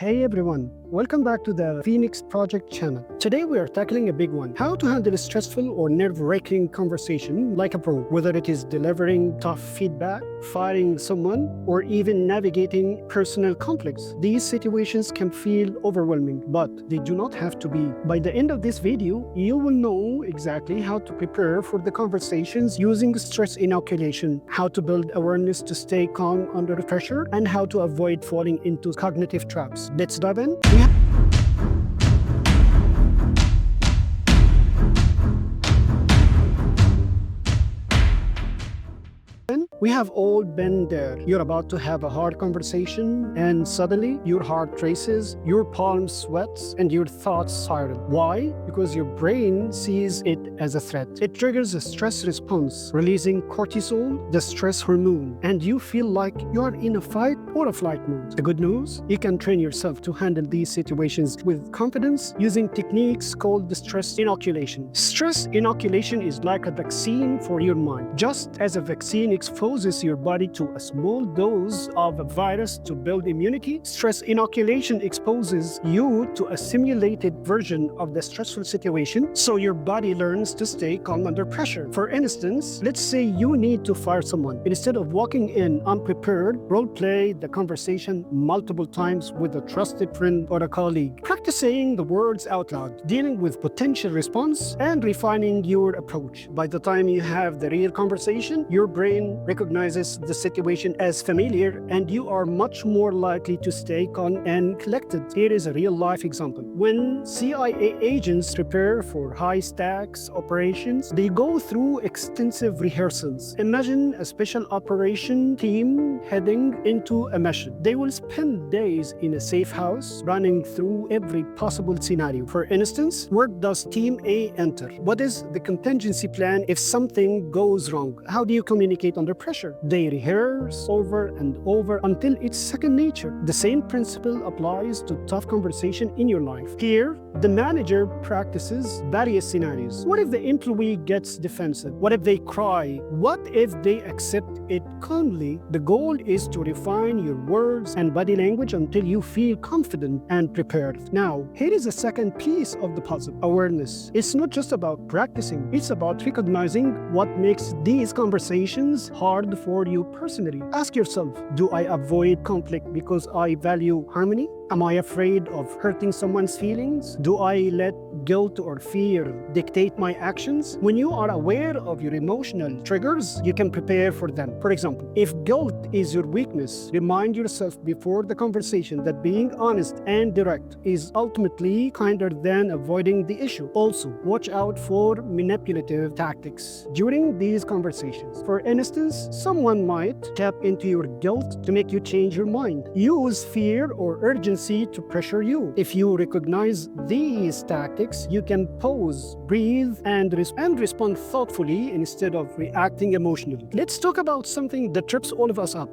Hey everyone, welcome back to the Phoenix Project channel. Today we are tackling a big one: how to handle a stressful or nerve-wracking conversation like a pro, whether it is delivering tough feedback, firing someone, or even navigating personal conflicts. These situations can feel overwhelming, but they do not have to be. By the end of this video, you will know exactly how to prepare for the conversations using stress inoculation, how to build awareness to stay calm under pressure, and how to avoid falling into cognitive traps. Let's dive in. We have all been there. You're about to have a hard conversation, and suddenly your heart races, your palms sweats, and your thoughts spiral. Why? Because your brain sees it as a threat. It triggers a stress response, releasing cortisol, the stress hormone, and you feel like you're in a fight or a flight mode. The good news? You can train yourself to handle these situations with confidence using techniques called the stress inoculation. Stress inoculation is like a vaccine for your mind. Just as a vaccine exposes your body to a small dose of a virus to build immunity, stress inoculation exposes you to a simulated version of the stressful situation so your body learns to stay calm under pressure. For instance, let's say you need to fire someone. Instead of walking in unprepared, role-play the conversation multiple times with a trusted friend or a colleague. Practice saying the words out loud, dealing with potential response, and refining your approach. By the time you have the real conversation, your brain recognizes the situation as familiar, and you are much more likely to stay calm and collected. Here is a real-life example. When CIA agents prepare for high-stakes operations, they go through extensive rehearsals. Imagine a special operation team heading into a mission. They will spend days in a safe house, running through every possible scenario. For instance, where does Team A enter? What is the contingency plan if something goes wrong? How do you communicate under pressure? They rehearse over and over until it's second nature. The same principle applies to tough conversation in your life. Here, the manager practices various scenarios. What if the employee gets defensive? What if they cry? What if they accept it calmly? The goal is to refine your words and body language until you feel confident and prepared. Now, here is a second piece of the puzzle: awareness. It's not just about practicing, it's about recognizing what makes these conversations hard for you personally. Ask yourself, do I avoid conflict because I value harmony? Am I afraid of hurting someone's feelings? Do I let guilt or fear dictate my actions? When you are aware of your emotional triggers, you can prepare for them. For example, if guilt is your weakness, remind yourself before the conversation that being honest and direct is ultimately kinder than avoiding the issue. Also, watch out for manipulative tactics during these conversations. For instance, someone might tap into your guilt to make you change your mind, use fear or urgency to pressure you. If you recognize these tactics, you can pause, breathe, and respond thoughtfully instead of reacting emotionally. Let's talk about something that trips all of us up: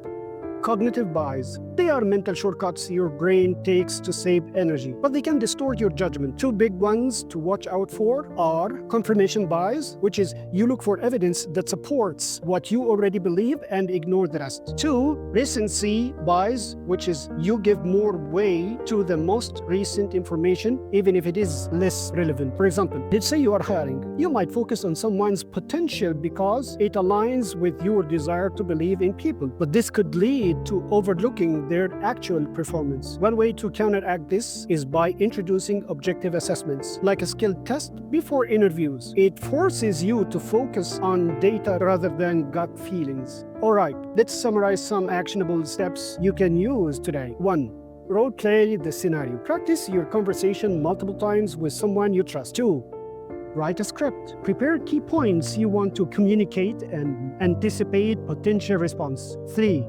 cognitive bias. They are mental shortcuts your brain takes to save energy, but they can distort your judgment. Two big ones to watch out for are confirmation bias, which is you look for evidence that supports what you already believe and ignore the rest. Two, recency bias, which is you give more weight to the most recent information, even if it is less relevant. For example, let's say you are hiring. You might focus on someone's potential because it aligns with your desire to believe in people, but this could lead to overlooking their actual performance. One way to counteract this is by introducing objective assessments, like a skill test before interviews. It forces you to focus on data rather than gut feelings. Alright, let's summarize some actionable steps you can use today. 1. Role-play the scenario. Practice your conversation multiple times with someone you trust. 2. Write a script. Prepare key points you want to communicate and anticipate potential response. 3.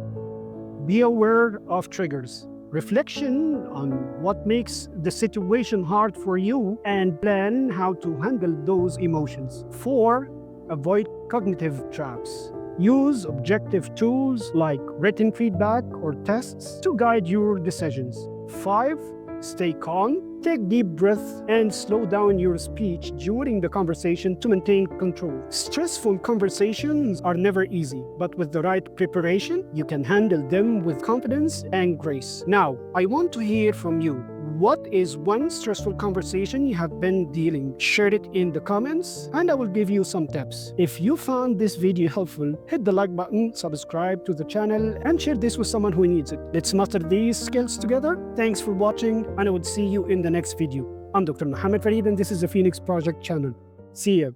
Be aware of triggers. Reflection on what makes the situation hard for you and plan how to handle those emotions. 4. Avoid cognitive traps. Use objective tools like written feedback or tests to guide your decisions. 5. Stay calm, take deep breaths, and slow down your speech during the conversation to maintain control. Stressful conversations are never easy, but with the right preparation, you can handle them with confidence and grace. Now, I want to hear from you. What is one stressful conversation you have been dealing? Share it in the comments and I will give you some tips. If you found this video helpful, hit the like button, subscribe to the channel, and share this with someone who needs it. Let's master these skills together. Thanks for watching, and I will see you in the next video. I'm Dr. Mohammed Farid, and this is the Phoenix Project channel. See ya.